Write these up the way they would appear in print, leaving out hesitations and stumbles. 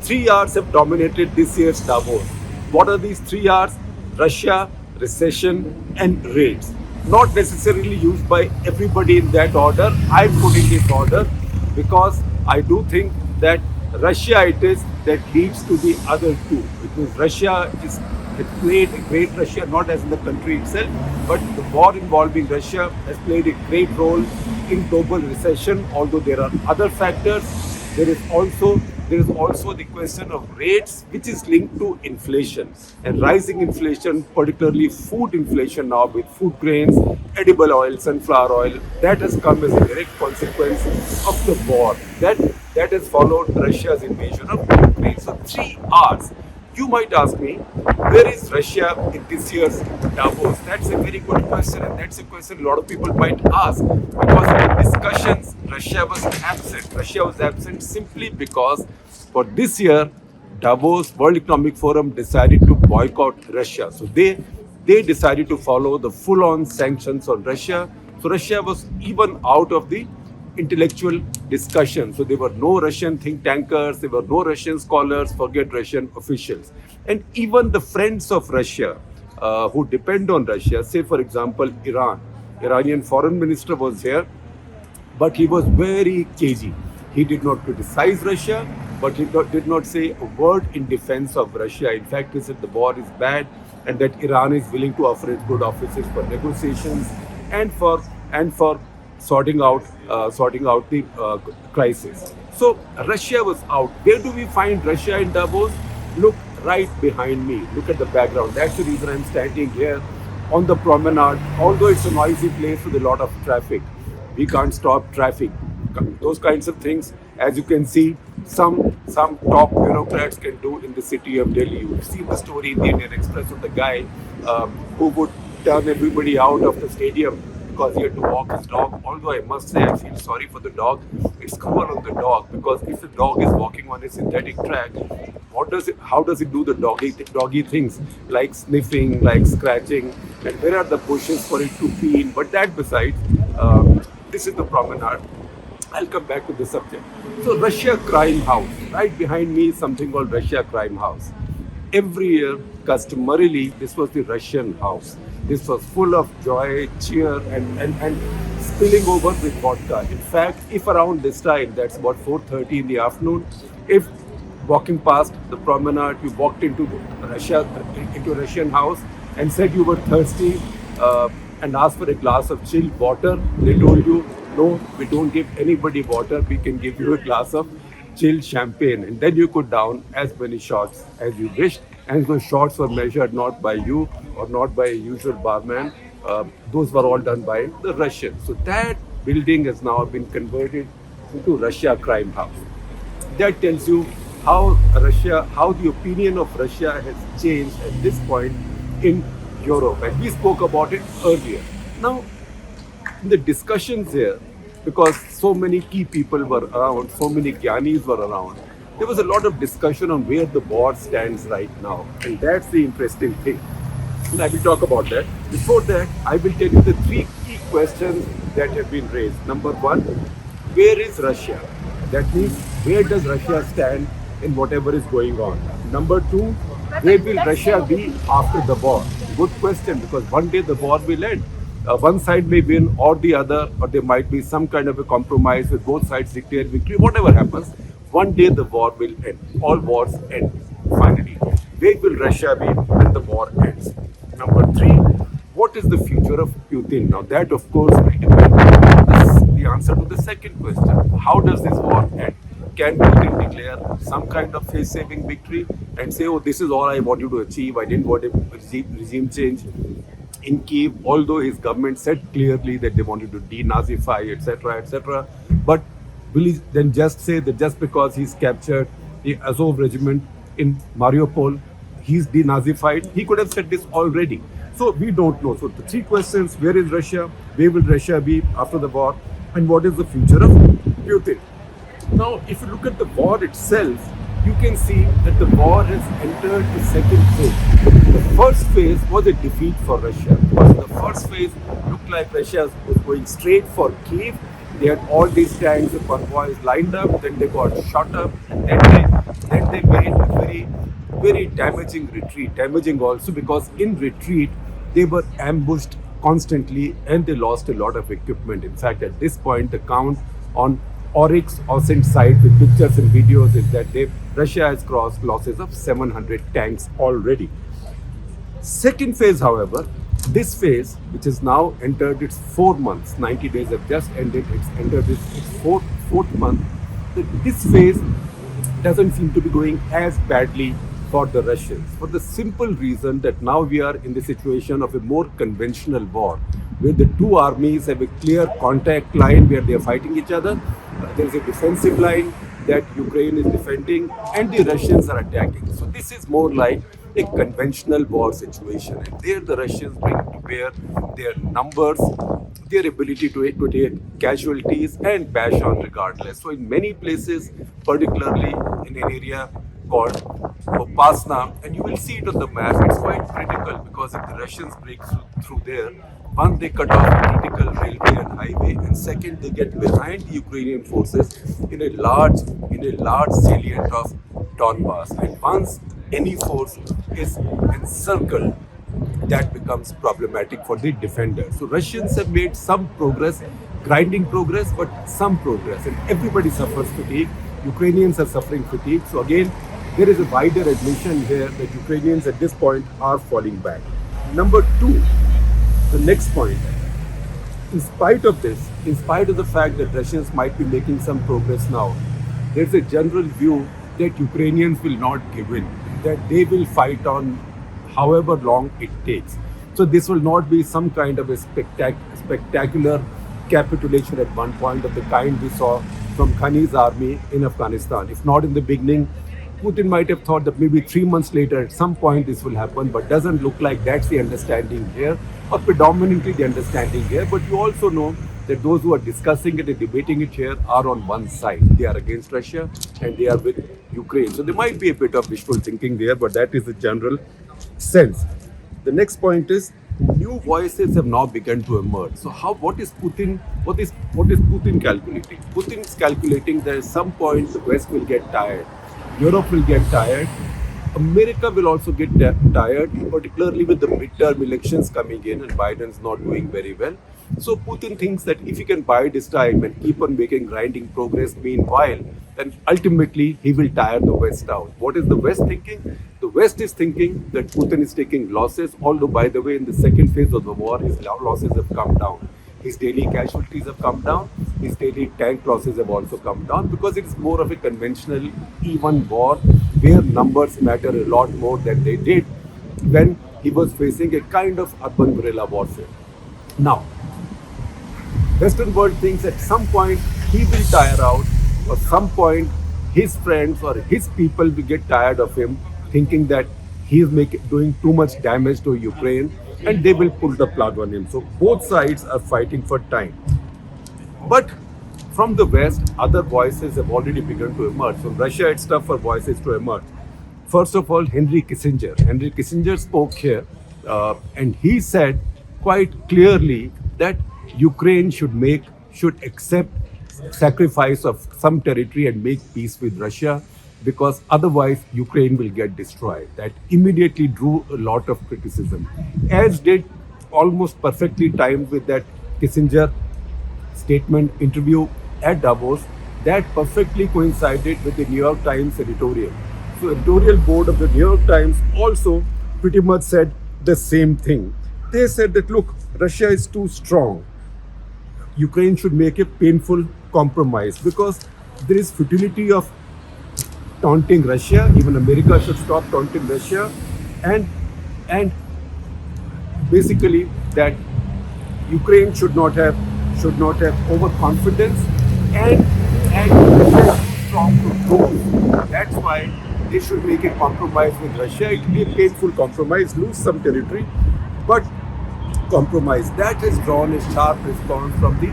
three R's have dominated this year's Davos. What are these three R's? Russia, recession, and rates. Not necessarily used by everybody in that order. I put in this order because I do think that Russia it is that leads to the other two. Because Russia is it played a great Russia, not as in the country itself, but the war involving Russia has played a great role in global recession. Although there are other factors, there is also the question of rates, which is linked to inflation and rising inflation, particularly food inflation now with food grains, edible oil, sunflower oil. That has come as a direct consequence of the war that has followed Russia's invasion of Ukraine. So three R's. You might ask me, where is Russia in this year's Davos? That's a very good question, and that's a question a lot of people might ask because in the discussions, Russia was absent. Russia was absent simply because for this year, Davos World Economic Forum decided to boycott Russia. So they decided to follow the full-on sanctions on Russia. So Russia was even out of the intellectual discussion. So there were no Russian think tankers, there were no Russian scholars, forget Russian officials. And even the friends of Russia who depend on Russia, say for example Iranian foreign minister was here, but he was very cagey. He did not criticize Russia, but he did not say a word in defense of Russia. In fact, he said the war is bad and that Iran is willing to offer its good offices for negotiations and for sorting out the crisis. So Russia was out. Where do we find Russia in Davos? Look right behind me. Look at the background. That's the reason I'm standing here on the promenade. Although it's a noisy place with a lot of traffic, we can't stop traffic. Those kinds of things, as you can see, some top bureaucrats can do in the city of Delhi. You've seen the story in the Indian Express of the guy who would turn everybody out of the stadium because he had to walk his dog. Although I must say I feel sorry for the dog. It's cruel on the dog because if the dog is walking on a synthetic track, how does it do the doggy things like sniffing, like scratching, and where are the bushes for it to pee in? But that besides, this is the promenade. I'll come back to the subject. So Russia Crime House. Right behind me is something called Russia Crime House. Every year, customarily, this was the Russian house. This was full of joy, cheer, and spilling over with vodka. In fact, if around this time, that's about 4:30 in the afternoon, if walking past the promenade, you walked into Russian house and said you were thirsty and asked for a glass of chilled water, they told you, no, we don't give anybody water, we can give you a glass of chilled champagne. And then you could down as many shots as you wished. And those shots were measured not by you or not by a usual barman. Those were all done by the Russians. So that building has now been converted into Russia Crime House. That tells you how the opinion of Russia has changed at this point in Europe. And we spoke about it earlier. Now, in the discussions here, because so many key people were around, so many Gyanis were around, there was a lot of discussion on where the war stands right now. And that's the interesting thing. And I will talk about that. Before that, I will tell you the three key questions that have been raised. Number one, where is Russia? That means, where does Russia stand in whatever is going on? Number two, where will Russia be after the war? Good question, because one day the war will end. One side may win or the other, or there might be some kind of a compromise with both sides declare victory. Whatever happens, one day the war will end. All wars end finally. Where will Russia be when the war ends? Number three, what is the future of Putin? Now that of course will depend on the answer to the second question. How does this war end? Can Putin declare some kind of face-saving victory and say, oh, this is all I want you to achieve, I didn't want a regime change in Kiev, although his government said clearly that they wanted to denazify, etc., etc. But will he then just say that just because he's captured the Azov regiment in Mariupol, he's denazified? He could have said this already. So we don't know. So the three questions: where is Russia? Where will Russia be after the war? And what is the future of Putin? Now, if you look at the war itself, you can see that the war has entered the second phase. The first phase was a defeat for Russia. Because the first phase looked like Russia was going straight for Kiev. They had all these tanks and convoys lined up, then they got shot up, and then they made a very damaging retreat. Damaging also because in retreat they were ambushed constantly and they lost a lot of equipment. In fact, at this point, the count on Oryx Oscent site with pictures and videos is that Russia has crossed losses of 700 tanks already. Second phase, however, this phase, which has now entered its 4 months, 90 days have just ended, it's entered its fourth month. This phase doesn't seem to be going as badly for the Russians, for the simple reason that now we are in the situation of a more conventional war, where the two armies have a clear contact line where they are fighting each other. There is a defensive line that Ukraine is defending and the Russians are attacking. So this is more like a conventional war situation. And there the Russians bring to bear their numbers, their ability to take casualties and bash on regardless. So in many places, particularly in an area called Popasna, and you will see it on the map, it's quite critical because if the Russians break through there, one, they cut off a critical railway and highway, and second, they get behind the Ukrainian forces in a large salient of Donbass. And once any force is encircled, that becomes problematic for the defenders. So Russians have made some progress, grinding progress, but some progress, and everybody suffers fatigue. Ukrainians are suffering fatigue. So again, there is a wider admission here that Ukrainians at this point are falling back. Number two, the next point, in spite of this, in spite of the fact that Russians might be making some progress now, there's a general view that Ukrainians will not give in, that they will fight on however long it takes. So this will not be some kind of a spectacular capitulation at one point of the kind we saw from Ghani's army in Afghanistan. If not in the beginning, Putin might have thought that maybe 3 months later at some point this will happen, but doesn't look like that's the understanding here, or predominantly the understanding here. But you also know that those who are discussing it and debating it here are on one side. They are against Russia and they are with Ukraine. So there might be a bit of wishful thinking there, but that is the general sense. The next point is new voices have now begun to emerge. So what is Putin calculating? Putin is calculating that at some point the West will get tired. Europe will get tired. America will also get tired, particularly with the midterm elections coming in and Biden's not doing very well. So Putin thinks that if he can bide his time and keep on making grinding progress meanwhile, then ultimately he will tire the West out. What is the West thinking? The West is thinking that Putin is taking losses, although by the way in the second phase of the war his losses have come down. His daily casualties have come down, his daily tank losses have also come down because it's more of a conventional even war where numbers matter a lot more than they did when he was facing a kind of urban guerrilla warfare. Now, Western world thinks at some point he will tire out, or some point his friends or his people will get tired of him, thinking that he is doing too much damage to Ukraine, and they will pull the plug on him. So both sides are fighting for time. But from the West, other voices have already begun to emerge. So Russia, it's tough for voices to emerge. First of all, Henry Kissinger. Henry Kissinger spoke here and he said quite clearly that Ukraine should accept sacrifice of some territory and make peace with Russia, because otherwise Ukraine will get destroyed. That immediately drew a lot of criticism, as did almost perfectly timed with that Kissinger statement interview at Davos, that perfectly coincided with the New York Times editorial. So editorial board of the New York Times also pretty much said the same thing. They said that look, Russia is too strong. Ukraine should make a painful compromise because there is futility of taunting Russia. Even America should stop taunting Russia, and basically that Ukraine should not have overconfidence and Russia is too strong to lose. That's why they should make a compromise with Russia. It will be a painful compromise, lose some territory, but compromise. That has drawn a sharp response from the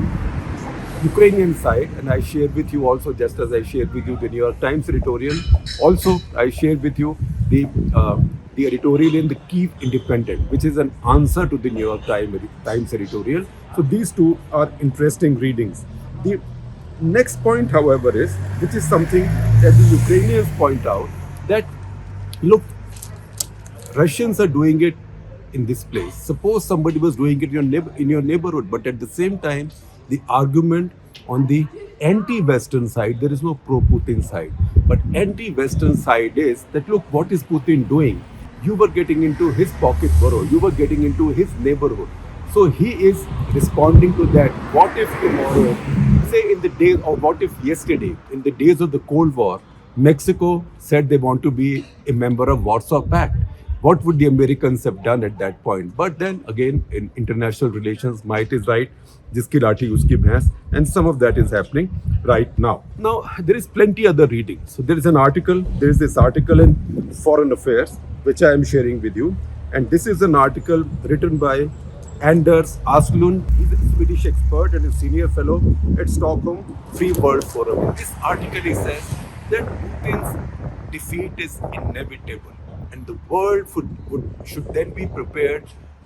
Ukrainian side, and I shared with you also, just as I shared with you the New York Times editorial. Also, I shared with you the editorial in the Kyiv Independent, which is an answer to the New York Times editorial. So these two are interesting readings. The next point, however, is which is something that the Ukrainians point out that look, Russians are doing it in this place. Suppose somebody was doing it in your neighborhood, but at the same time, the argument on the anti-Western side, there is no pro-Putin side, but anti-Western side is that look, what is Putin doing? You were getting into his pocket borough, you were getting into his neighborhood. So he is responding to that. What if tomorrow, say in the days, or what if yesterday, in the days of the Cold War, Mexico said they want to be a member of Warsaw Pact? What would the Americans have done at that point? But then again, in international relations, might is right. Jiski lathi uski bhais, and some of that is happening right now. Now there is plenty other reading. So there is an article. There is this article in Foreign Affairs which I am sharing with you, and this is an article written by Anders Aslund. He's a Swedish expert and a senior fellow at Stockholm Free World Forum. In this article, he says that Putin's defeat is inevitable, and the world should then be prepared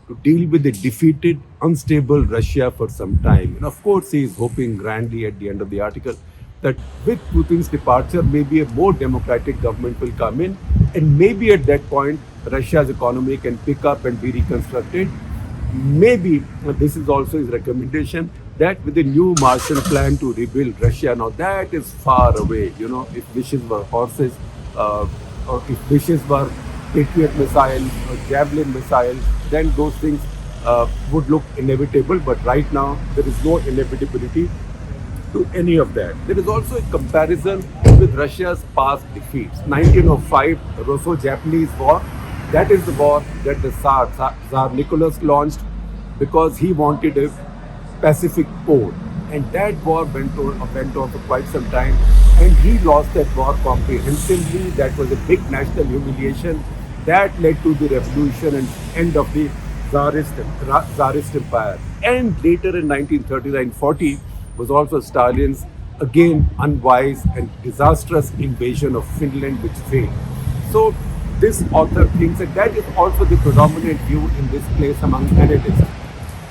to deal with a defeated, unstable Russia for some time. And of course, he is hoping grandly at the end of the article that with Putin's departure, maybe a more democratic government will come in, and maybe at that point, Russia's economy can pick up and be reconstructed. Maybe this is also his recommendation that with a new Marshall Plan to rebuild Russia. Now that is far away. You know, if wishes were horses, or if wishes were Patriot missiles or Javelin missiles, then those things would look inevitable. But right now, there is no inevitability to any of that. There is also a comparison with Russia's past defeats. 1905, Russo-Japanese War. That is the war that the Tsar Nicholas launched because he wanted a Pacific pole. And that war went on for quite some time. And he lost that war comprehensively. That was a big national humiliation. That led to the revolution and end of the Tsarist Empire. And later in 1939-40 was also Stalin's, again, unwise and disastrous invasion of Finland, which failed. So this author thinks that that is also the predominant view in this place among analysts.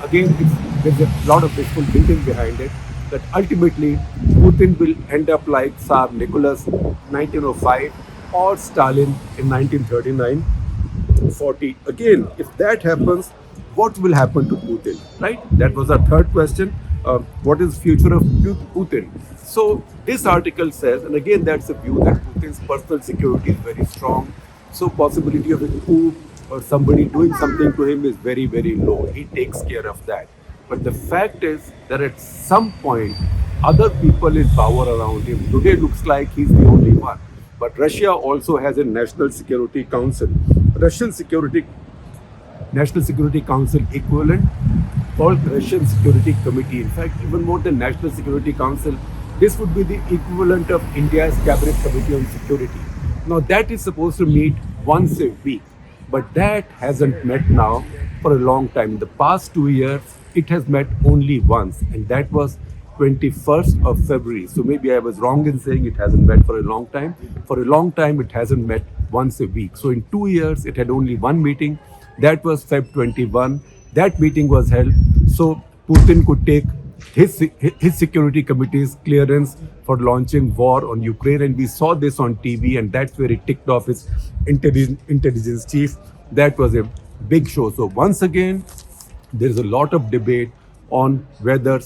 Again, there's a lot of wishful thinking behind it, that ultimately Putin will end up like Tsar Nicholas 1905 or Stalin in 1939-40. Again, if that happens, what will happen to Putin, right? That was our third question. What is the future of Putin? So this article says, and again that's a view, that Putin's personal security is very strong. So possibility of a coup or somebody doing something to him is very, very low. He takes care of that. But the fact is that at some point, other people in power around him. Today looks like he's the only one. But Russia also has a National Security Council. National Security Council equivalent called Russian Security Committee. In fact, even more than National Security Council, this would be the equivalent of India's Cabinet Committee on Security. Now that is supposed to meet once a week, but that hasn't met now for a long time. In the past 2 years, it has met only once, and that was 21st of February. So maybe I was wrong in saying it hasn't met for a long time. For a long time, it hasn't met once a week. So in 2 years, it had only one meeting. That was Feb 21. That meeting was held so Putin could take his security committee's clearance for launching war on Ukraine. And we saw this on TV, and that's where he ticked off his intelligence chief. That was a big show. So once again, there is a lot of debate on whether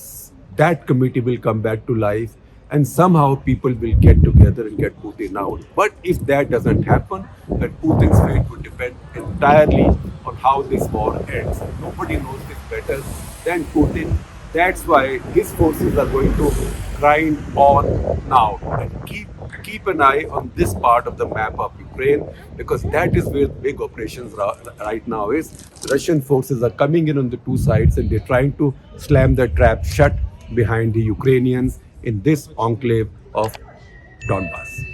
that committee will come back to life and somehow people will get together and get Putin out. But if that doesn't happen, then Putin's fate would depend entirely on how this war ends. Nobody knows this better than Putin. That's why his forces are going to grind on now and keep an eye on this part of the map of Ukraine, because that is where big operations right now is. Russian forces are coming in on the two sides and they're trying to slam the trap shut behind the Ukrainians in this enclave of Donbass.